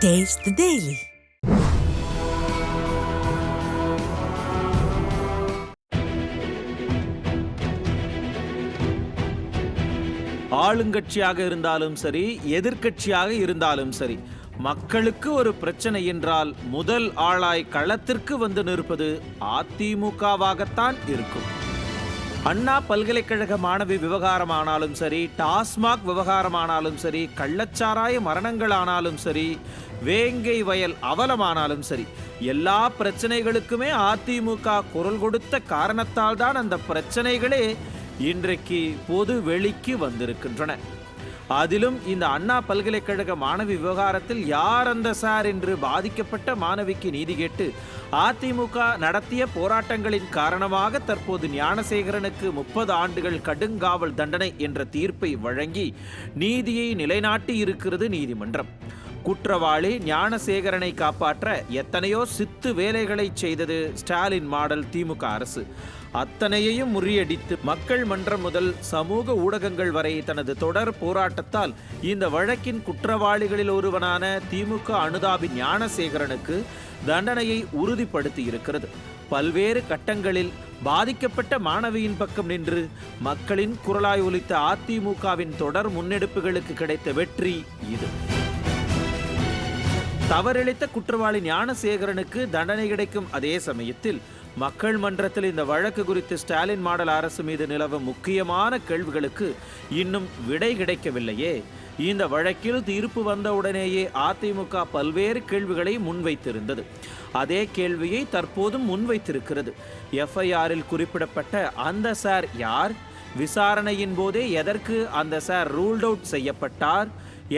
Taste the Daily. ஆளுங்கட்சியாக இருந்தாலும் சரி, எதிர்க்கட்சியாக இருந்தாலும் சரி, மக்களுக்கு ஒரு பிரச்சனை என்றால் முதல் ஆளாய் களத்திற்கு வந்து நிற்பது அதிமுகவாகத்தான் இருக்கும். அண்ணா பல்கலைக்கழக மாணவி விவகாரமானாலும் சரி, டாஸ்மாக் விவகாரமானாலும் சரி, கள்ளச்சாராய மரணங்களானாலும் சரி, வேங்கை வயல் அவலமானாலும் சரி, எல்லா பிரச்சனைகளுக்குமே அதிமுக குரல் கொடுத்த காரணத்தால் தான் அந்த பிரச்சனைகளே இன்றைக்கு பொது வெளிக்கு வந்திருக்கின்றன. அதிலும் இந்த அண்ணா பல்கலைக்கழக மாணவி விவகாரத்தில் யார் அந்த சார் என்று பாதிக்கப்பட்ட மாணவிக்கு நீதி கேட்டு அதிமுக நடத்திய போராட்டங்களின் காரணமாக தற்போது ஞானசேகரனுக்கு 30 ஆண்டுகள் கடுங்காவல் தண்டனை என்ற தீர்ப்பை வழங்கி நீதியை நிலைநாட்டி இருக்கிறது நீதிமன்றம். குற்றவாளி ஞானசேகரனை காப்பாற்ற எத்தனையோ சித்து வேலைகளை செய்தது ஸ்டாலின் மாடல் திமுக அரசு. அத்தனையையும் முறியடித்து மக்கள் மன்றம் முதல் சமூக ஊடகங்கள் வரை தனது தொடர் போராட்டத்தால் இந்த வழக்கின் குற்றவாளிகளில் ஒருவனான திமுக அனுதாபி ஞானசேகரனுக்கு தண்டனையை உறுதிப்படுத்தி இருக்கிறது. பல்வேறு கட்டங்களில் பாதிக்கப்பட்ட மாணவியின் பக்கம் நின்று மக்களின் குரலாய் ஒலித்த அதிமுகவின் தொடர் முன்னெடுப்புகளுக்கு கிடைத்த வெற்றி இது. தவறிழைத்த குற்றவாளி ஞானசேகரனுக்கு தண்டனை கிடைக்கும் அதே சமயத்தில் மக்கள் மன்றத்தில் இந்த வழக்கு குறித்து ஸ்டாலின் மாடல் அரசு மீது நிலவும் முக்கியமான கேள்விகளுக்கு இன்னும் விடை கிடைக்கவில்லையே. இந்த வழக்கில் தீர்ப்பு வந்தவுடனேயே அதிமுக பல்வேறு கேள்விகளை முன்வைத்திருந்தது. அதே கேள்வியை தற்போதும் முன்வைத்திருக்கிறது. எஃப்ஐஆரில் குறிப்பிடப்பட்ட அந்த சார் யார்? விசாரணையின் போதே எதற்கு அந்த சார் ரூல்ட் அவுட் செய்யப்பட்டார்?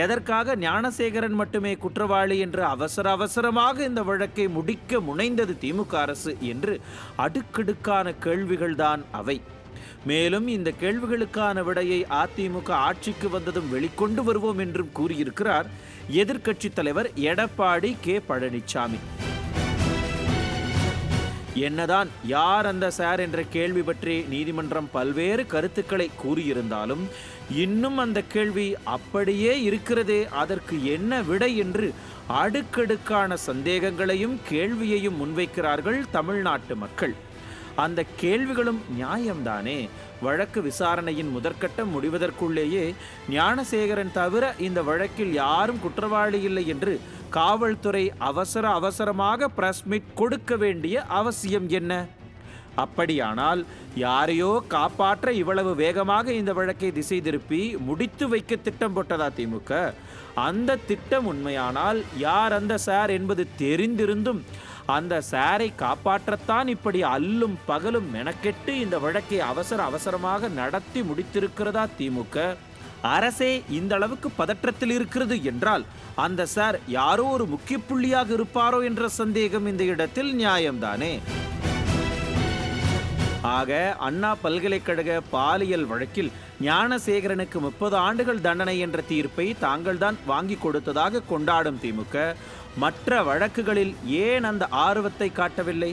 எதற்காக ஞானசேகரன் மட்டுமே குற்றவாளி என்று அவசரமாக இந்த வழக்கை முடிக்க முனைந்தது திமுக அரசு என்று அடுக்கடுக்கான கேள்விகள்தான் அவை. மேலும் இந்த கேள்விகளுக்கான விடையை அதிமுக ஆட்சிக்கு வந்ததும் வெளிக்கொண்டு வருவோம் என்றும் கூறியிருக்கிறார் எதிர்க்கட்சித் தலைவர் எடப்பாடி கே பழனிசாமி. என்னதான் யார் அந்த சார் என்ற கேள்வி பற்றி நீதிமன்றம் பல்வேறு கருத்துக்களை கூறியிருந்தாலும் இன்னும் அந்த கேள்வி அப்படியே இருக்கிறதே, அதற்கு என்ன விடை என்று அடுக்கடுக்கான சந்தேகங்களையும் கேள்வியையும் முன்வைக்கிறார்கள் தமிழ்நாட்டு மக்கள். அந்த கேள்விகளும் நியாயம்தானே. வழக்கு விசாரணையின் முதற்கட்டம் முடிவதற்குள்ளேயே ஞானசேகரன் தவிர இந்த வழக்கில் யாரும் குற்றவாளி இல்லை என்று காவல்துறை அவசரமாக பிரஸ் மீட் கொடுக்க வேண்டிய அவசியம் என்ன? அப்படியானால் யாரையோ காப்பாற்ற இவ்வளவு வேகமாக இந்த வழக்கை திசை திருப்பி முடித்து வைக்க திட்டம் போட்டதா திமுக? அந்த திட்டம் உண்மையானால் யார் அந்த சார் என்பது தெரிந்திருந்தும் அந்த சாரை காப்பாற்றத்தான் இப்படி அல்லும் பகலும் மெனக்கெட்டு இந்த வழக்கை அவசரமாக நடத்தி முடித்திருக்கிறதா திமுக? அரசே இந்த அளவுக்கு பதற்றத்தில் இருக்கிறது என்றால் அந்த சார் யாரோ ஒரு முக்கிய புள்ளியாக இருப்பாரோ என்ற சந்தேகம் இந்த இடத்தில் நியாயம்தானே. ஆக அண்ணா பல்கலைக்கழக பாலியல் வழக்கில் ஞானசேகரனுக்கு 30 ஆண்டுகள் தண்டனை என்ற தீர்ப்பை தாங்கள்தான் வாங்கி கொடுத்ததாக கொண்டாடும் திமுக மற்ற வழக்குகளில் ஏன் அந்த ஆர்வத்தை காட்டவில்லை?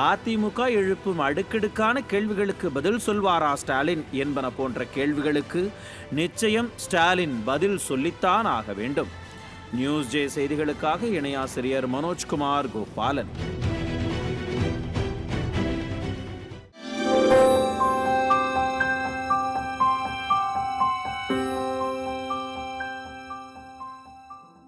அதிமுக எழுப்பும் அடுக்கடுக்கான கேள்விகளுக்கு பதில் சொல்வாரா ஸ்டாலின் என்பன போன்ற கேள்விகளுக்கு நிச்சயம் ஸ்டாலின் பதில் சொல்லித்தான் ஆக வேண்டும். நியூஸ் ஜே செய்திகளுக்காக இணையாசிரியர் மனோஜ்குமார் கோபாலன்.